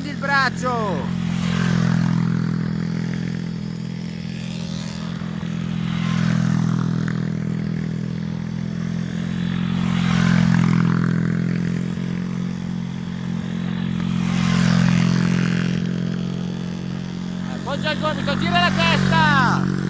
Stendi il braccio. Appoggia il gomito, gira la testa.